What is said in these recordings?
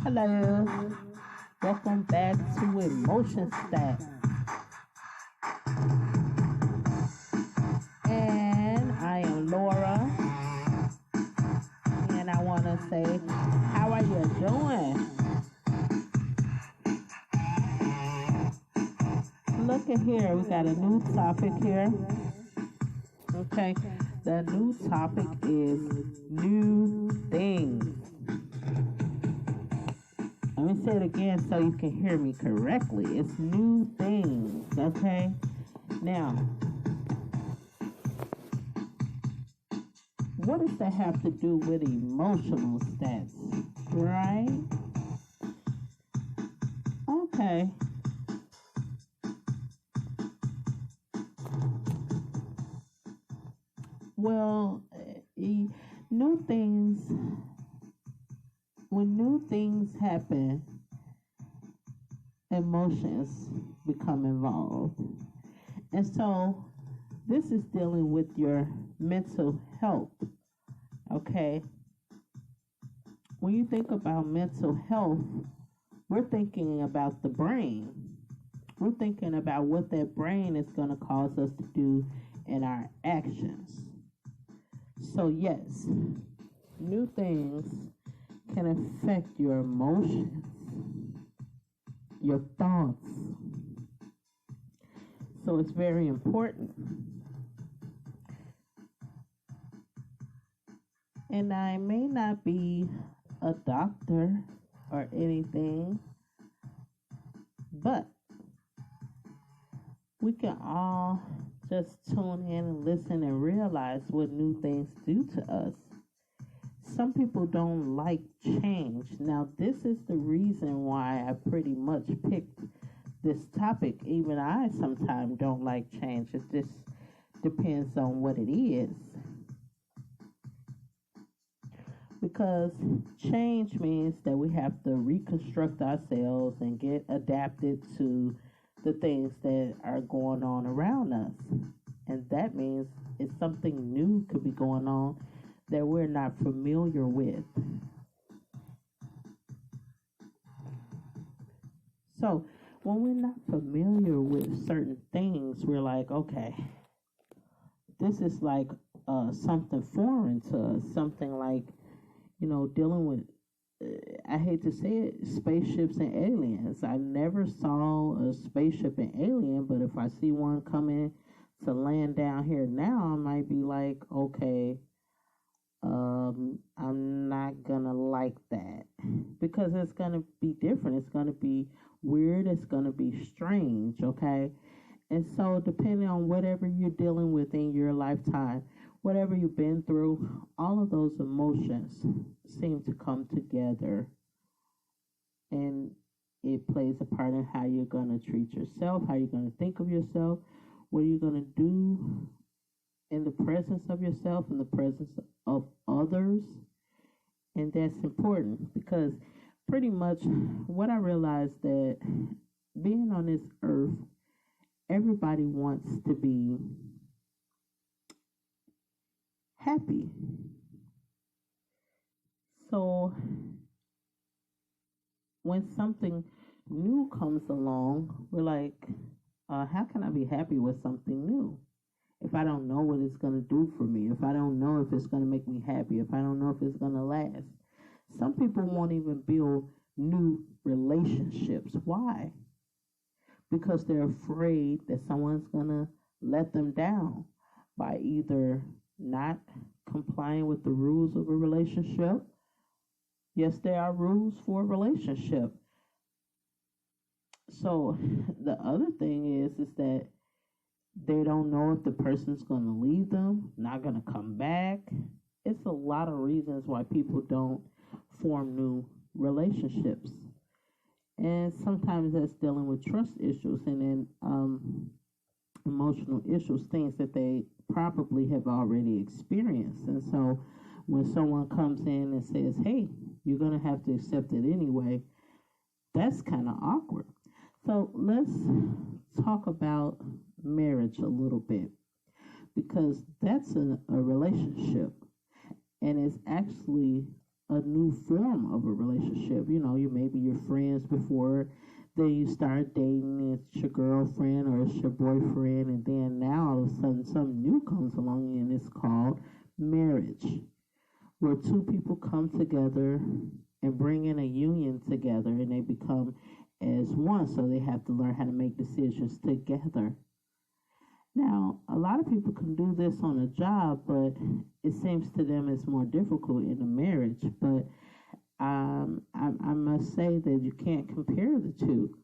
Hello, welcome back to Emotion Stack. And I am Laura, and I want to say, how are you doing? Look at here, we got a new topic here. Okay, the new topic is new things. Let me say it again so you can hear me correctly. It's new things, okay? Now, what does that have to do with emotional stats? Right? Okay. Well, new things, when new things happen, emotions become involved. And so, this is dealing with your mental health, okay? When you think about mental health, we're thinking about the brain. We're thinking about what that brain is going to cause us to do in our actions. So, yes, new things can affect your emotions, your thoughts. So, it's very important. And I may not be a doctor or anything, but we can all just tune in and listen and realize what new things do to us. Some people don't like change. Now, this is the reason why I pretty much picked this topic. Even I sometimes don't like change. It just depends on what it is. Because change means that we have to reconstruct ourselves and get adapted to the things that are going on around us. And that means it's something new could be going on that we're not familiar with. So when we're not familiar with certain things, we're like, okay, this is like something foreign to us, something like, dealing with, I hate to say it, spaceships and aliens. I never saw a spaceship and alien, but if I see one coming to land down here now, I might be like, okay, I'm not gonna like that because it's gonna be different. It's gonna be weird. It's gonna be strange. Okay, and so depending on whatever you're dealing with in your lifetime, whatever you've been through, all of those emotions seem to come together, and it plays a part in how you're gonna treat yourself, how you're gonna think of yourself, what are you gonna do in the presence of yourself, in the presence of others. And that's important because pretty much what I realized that being on this earth, everybody wants to be happy. So when something new comes along, we're like, how can I be happy with something new? If I don't know what it's going to do for me, if I don't know if it's going to make me happy, if I don't know if it's going to last. Some people won't even build new relationships. Why? Because they're afraid that someone's going to let them down by either not complying with the rules of a relationship. Yes, there are rules for a relationship. So the other thing is that they don't know if the person's going to leave them, not going to come back. It's a lot of reasons why people don't form new relationships. And sometimes that's dealing with trust issues and then emotional issues, things that they probably have already experienced. And so when someone comes in and says, hey, you're going to have to accept it anyway, that's kind of awkward. So let's talk about marriage a little bit because that's a relationship and it's actually a new form of a relationship. You know, you maybe your friends before, then you start dating, it's your girlfriend or it's your boyfriend, and then now all of a sudden something new comes along and it's called marriage, where two people come together and bring in a union together and they become as one, so they have to learn how to make decisions together. Now, a lot of people can do this on a job, but it seems to them it's more difficult in a marriage. But I must say that you can't compare the two.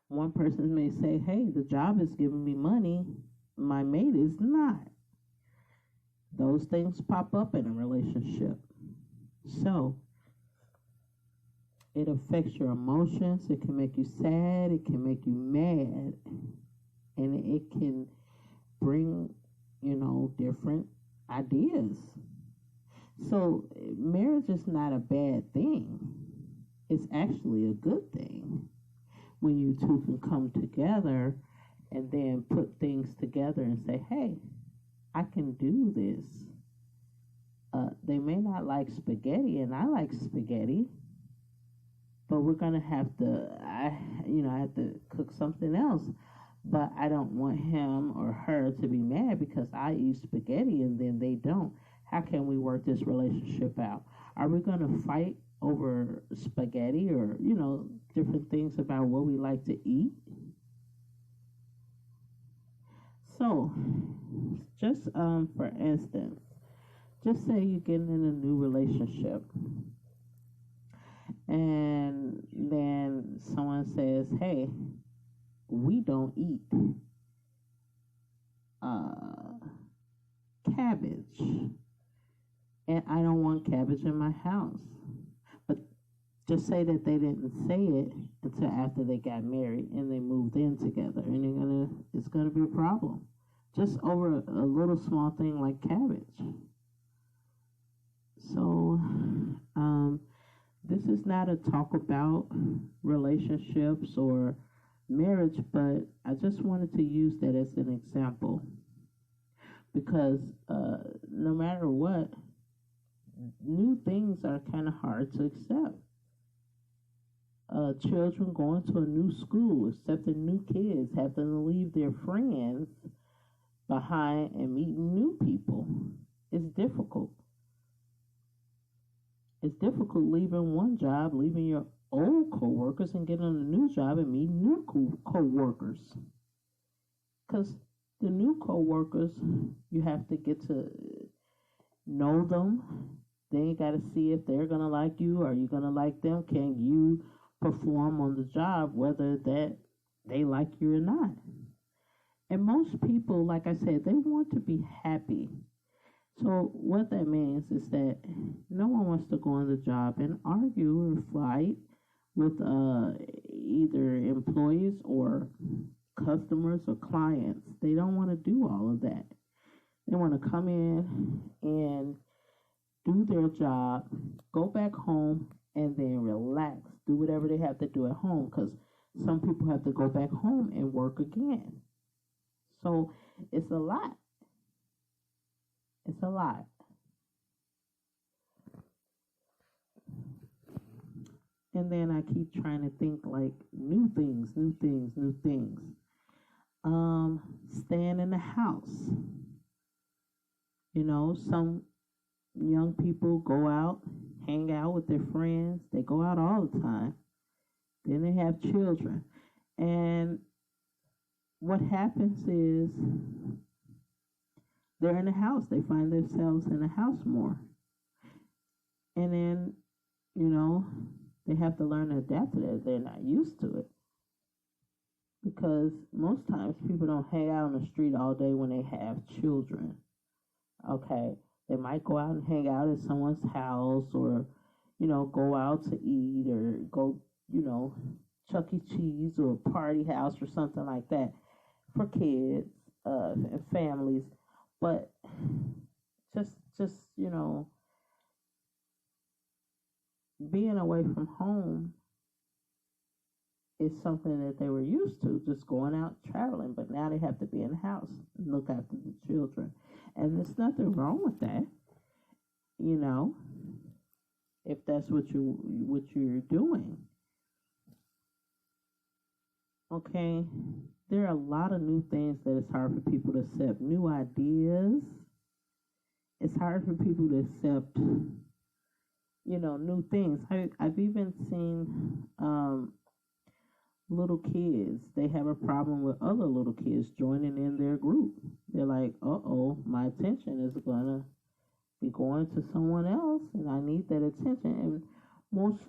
One person may say, hey, the job is giving me money, my mate is not. Those things pop up in a relationship. So, it affects your emotions. It can make you sad. It can make you mad. And it can bring, different ideas. So, marriage is not a bad thing. It's actually a good thing when you two can come together and then put things together and say, hey, I can do this. They may not like spaghetti, and I like spaghetti, but we're gonna have to, I have to cook something else. But I don't want him or her to be mad because I eat spaghetti and then they don't. How can we work this relationship out? Are we gonna fight over spaghetti or different things about what we like to eat? So, just for instance, just say you're getting in a new relationship and then someone says, hey, we don't eat uh, cabbage, and I don't want cabbage in my house. But just say that they didn't say it until after they got married and they moved in together, and it's gonna be a problem just over a little small thing like cabbage. So, this is not a talk about relationships or marriage, but I just wanted to use that as an example because no matter what, new things are kind of hard to accept. Children going to a new school, accepting new kids, having to leave their friends behind and meeting new people. It's difficult. It's difficult leaving one job, leaving your old coworkers, and getting on a new job and meeting new coworkers. Because the new coworkers, you have to get to know them. Then you got to see if they're gonna like you. Are you gonna like them? Can you perform on the job, whether that they like you or not? And most people, like I said, they want to be happy. So what that means is that no one wants to go on the job and argue or fight with either employees or customers or clients. They don't want to do all of that. They want to come in and do their job, go back home, and then relax. Do whatever they have to do at home because some people have to go back home and work again. So it's a lot. It's a lot. And then I keep trying to think like new things, new things, new things. Staying in the house. Some young people go out, hang out with their friends. They go out all the time. Then they have children. And what happens is they're in the house. They find themselves in the house more. And then, they have to learn to adapt to that. They're not used to it. Because most times people don't hang out on the street all day when they have children. Okay? They might go out and hang out at someone's house or, go out to eat or go, Chuck E. Cheese or a party house or something like that for kids and families. But just being away from home is something that they were used to, just going out traveling. But now they have to be in the house and look after the children. And there's nothing wrong with that, you know, if that's what you're doing. Okay, there are a lot of new things that it's hard for people to accept. New ideas. It's hard for people to accept, new things. I've even seen little kids. They have a problem with other little kids joining in their group. They're like, "Uh-oh, my attention is gonna be going to someone else, and I need that attention." And most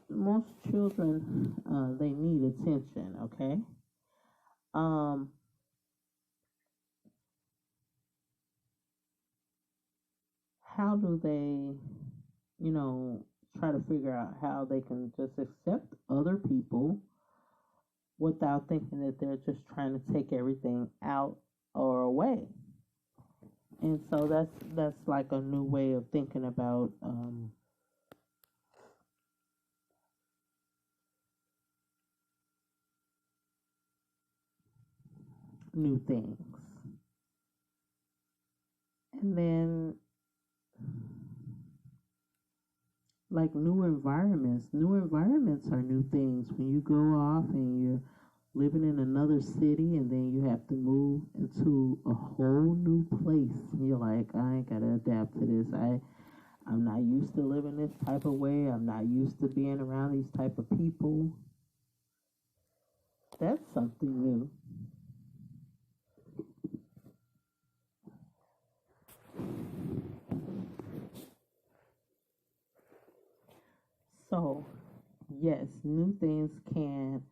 children, they need attention. Okay. Um, how do they, try to figure out how they can just accept other people without thinking that they're just trying to take everything out or away? And so that's like a new way of thinking about new things. And then like new environments are new things. When you go off and you're living in another city and then you have to move into a whole new place, you're like, I ain't gotta adapt to this. I'm not used to living this type of way. I'm not used to being around these type of people. That's something new. So, yes, new things can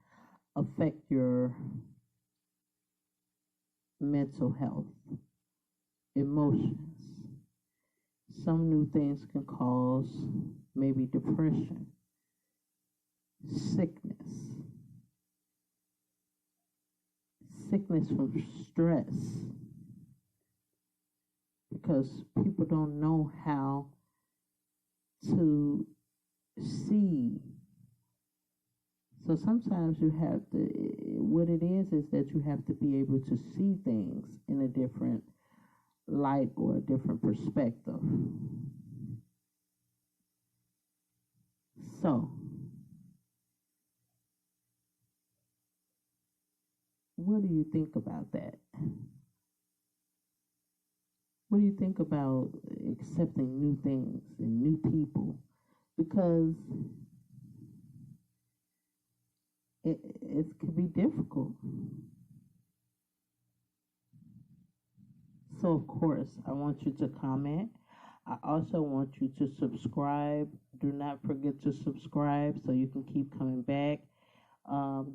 affect your mental health, emotions. Some new things can cause maybe depression, sickness, sickness from stress, because people don't know how to see. So sometimes you have to, what it is that you have to be able to see things in a different light or a different perspective. So, what do you think about that? What do you think about accepting new things and new people? Because it can be difficult. So, of course, I want you to comment. I also want you to subscribe. Do not forget to subscribe so you can keep coming back,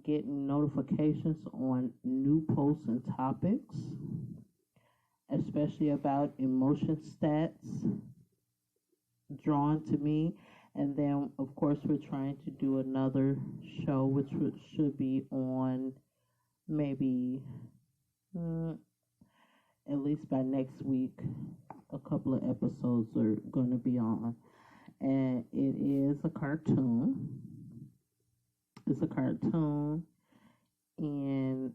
getting notifications on new posts and topics, especially about emotion stats drawn to me. And then, of course, we're trying to do another show, which should be on maybe at least by next week. A couple of episodes are going to be on. And it is a cartoon. It's a cartoon. And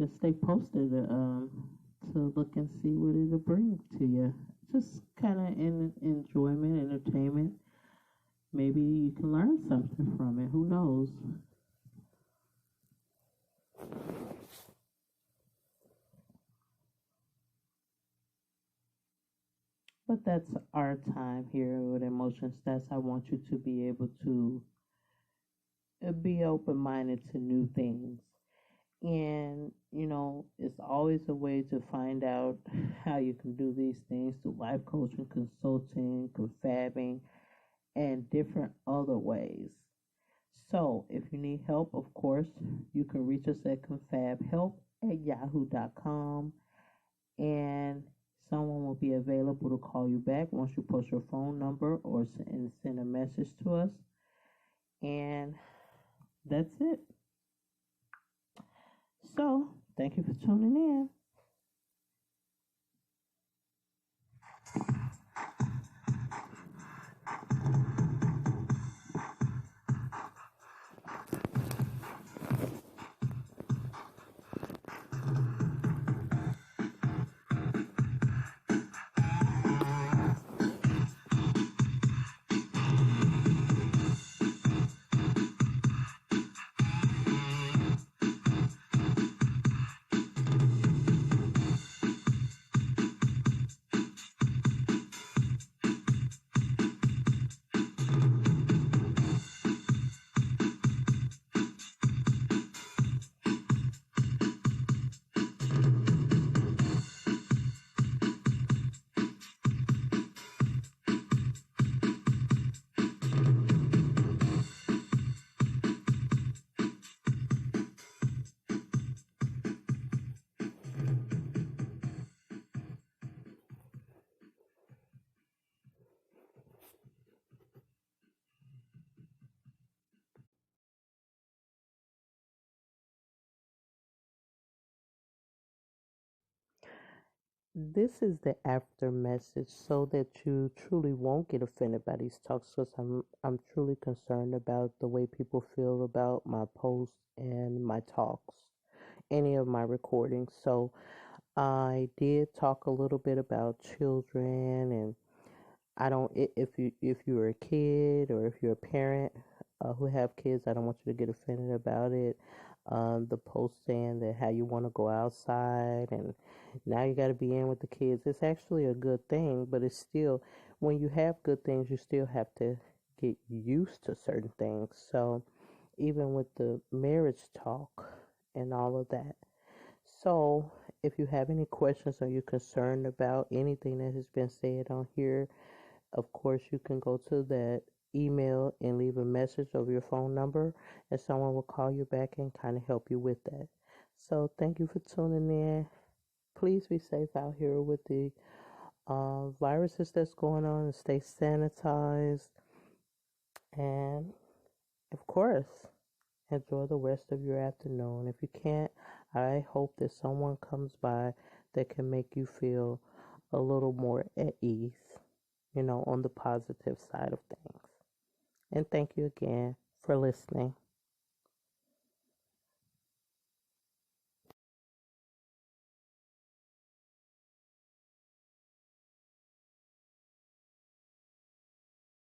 just stay posted to look and see what it'll bring to you. Just kind of enjoyment, entertainment. Maybe you can learn something from it. Who knows? But that's our time here with Emotion Stats. I want you to be able to be open minded to new things. And, it's always a way to find out how you can do these things through life coaching, consulting, confabbing, and different other ways. So, if you need help, of course, you can reach us at confabhelp@yahoo.com, and someone will be available to call you back once you post your phone number or send a message to us. And that's it. So, thank you for tuning in. This is the after message so that you truly won't get offended by these talks, because I'm truly concerned about the way people feel about my posts and my talks, any of my recordings. So I did talk a little bit about children, and I don't if you're a kid or if you're a parent who have kids, I don't want you to get offended about it. The post saying that how you want to go outside and now you got to be in with the kids. It's actually a good thing, but it's still, when you have good things, you still have to get used to certain things. So even with the marriage talk and all of that. So if you have any questions or you're concerned about anything that has been said on here, of course, you can go to that email and leave a message of your phone number, and someone will call you back and kind of help you with that. So, thank you for tuning in. Please be safe out here with the viruses that's going on, and stay sanitized. And of course, enjoy the rest of your afternoon. If you can't, I hope that someone comes by that can make you feel a little more at ease, on the positive side of things. And thank you again for listening.